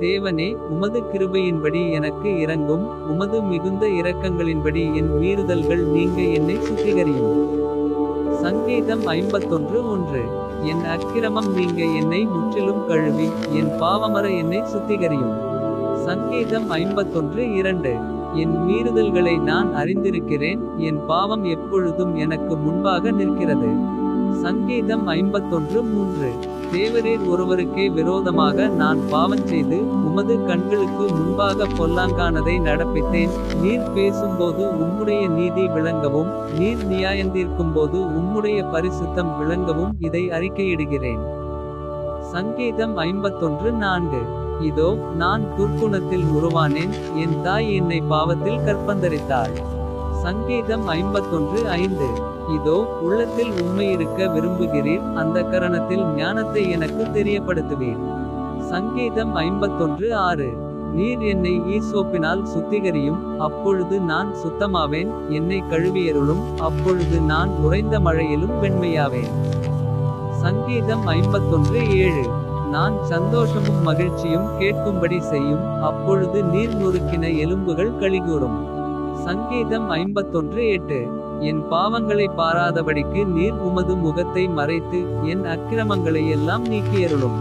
தேவனே, உமது கிருபையின்படி எனக்கு இரங்கும். உமது மிகுந்த இரக்கங்களின்படி என் மீறுதல்கள் நீங்க என்னை சுத்திகரியும். சங்கீதம் 51:1. என் அக்கிரமம் நீங்க என்னை முற்றிலும் கழுவி, என் பாவமற என்னை சுத்திகரியும். சங்கீதம் 51:2. என் மீறுதல்களை நான் அறிந்திருக்கிறேன், என் பாவம் எப்பொழுதும் எனக்கு முன்பாக நிற்கிறது. சங்கீதம் 51:3. தேவரீர் ஒருவருக்கே விரோதமாக நான் பாவஞ்செய்து, உமது கண்களுக்கு முன்பாக பொல்லாங்கானதை நடப்பித்தேன். நீர் பேசும்போது உம்முடைய நீதி விளங்கவும், நீர் நியாயந்தீர்க்கும்போது உம்முடைய பரிசுத்தம் விளங்கவும் இதை அறிக்கையிடுகிறேன். சங்கீதம் 51:4. இதோ, நான் துர்க்குணத்தில் உருவானேன், என் தாய் என்னை பாவத்தில் கற்பந்தரித்தாள். சங்கீதம் 51:5. இதோ, உள்ளத்தில் உண்மையிருக்க விரும்புகிறீர், அந்த கரணத்தில் ஞானத்தை எனக்கு தெரியப்படுத்துவீர். சங்கீதம் 51:6. நீர் என்னை ஈசோப்பினால் சுத்திகரியும், அப்பொழுது நான் சுத்தமாவேன். என்னை கழுவியருளும், அப்பொழுது நான் உறைந்த மழையிலும் வெண்மையாவேன். சங்கீதம் 51:7. நான் சந்தோஷமும் மகிழ்ச்சியும் கேட்கும்படி செய்யும், அப்பொழுது நீர் நொறுக்கின எலும்புகள் களிகூரும். சங்கீதம் 51:8. என் பாவங்களை பாராதபடிக்கு நீர் உமது முகத்தை மறைத்து, என் அக்கிரமங்களை எல்லாம் நீக்கியருளும்.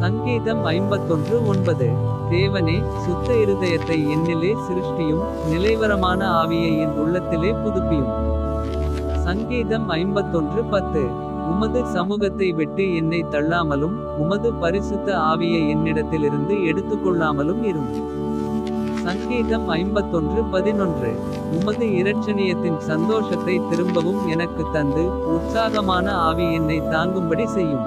சங்கீதம் 51:9. தேவனே, சுத்த இருதயத்தை என்னிலே சிருஷ்டியும், நிலைவரமான ஆவியை என் உள்ளத்திலே புதுப்பியும். சங்கீதம் 51:10. உமது சமூகத்தை விட்டு என்னை தள்ளாமலும், உமது பரிசுத்த ஆவியை என்னிடத்திலிருந்து எடுத்துக்கொள்ளாமலும் இரும். சங்கீதம் 51:11. உமது இரட்சணியத்தின் சந்தோஷத்தை திரும்பவும் எனக்கு தந்து, உற்சாகமான ஆவி என்னை தாங்கும்படி செய்யும்.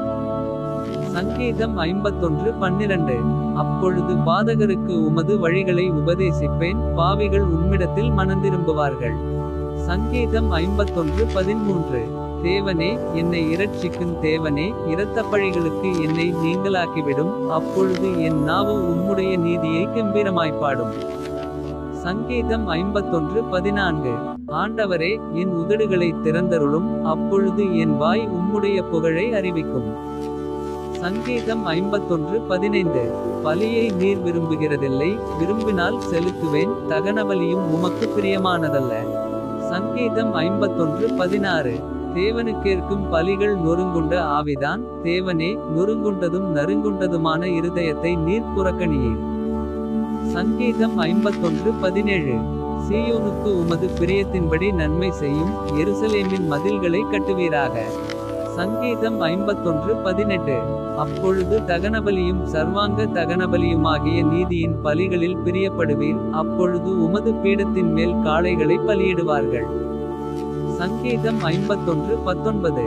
சங்கீதம் 51:12. அப்பொழுது பாதகருக்கு உமது வழிகளை உபதேசிப்பேன், பாவிகள் உம்மிடத்தில் மனந்திரும்புவார்கள். சங்கீதம் 51:13. தேவனே, என்னை இரட்சிக்கும் தேவனே, இரத்தப்பழிகளுக்கு என்னை நீங்களாக்கிவிடும், அப்பொழுது என் நாவு உம்முடைய நீதியை கெம்பீரமாய்ப்பாடும். சங்கீதம் 51:14. ஆண்டவரே, என் உதடுகளை திறந்தருளும், அப்பொழுது என் வாய் உம்முடைய புகழை அறிவிக்கும். சங்கீதம் 51:15. பலியை நீர் விரும்புகிறதில்லை, விரும்பினால் செலுத்துவேன், தகனபலியும் உமக்கு பிரியமானதல்ல. சங்கீதம் 51:16. தேவனுக்கேற்கும் பலிகள் நொறுங்குண்ட ஆவிதான். தேவனே, நொறுங்குண்டதும் நறுங்குண்டதுமான இருதயத்தை நீர் புறக்கணியீர். சங்கீதம் 51:17. சீயோனுக்கு உமது பிரியத்தின்படி நன்மை செய்யும், எருசலேமின் மதில்களை கட்டுவீராக. சங்கீதம் 51:18. அப்பொழுது தகனபலியும் சர்வாங்க தகனபலியுமாகிய நீதியின் பலிகளில் பிரியப்படுவீர், அப்பொழுது உமது பீடத்தின் மேல் காளைகளை பலியிடுவார்கள். சங்கீதம் 51:19.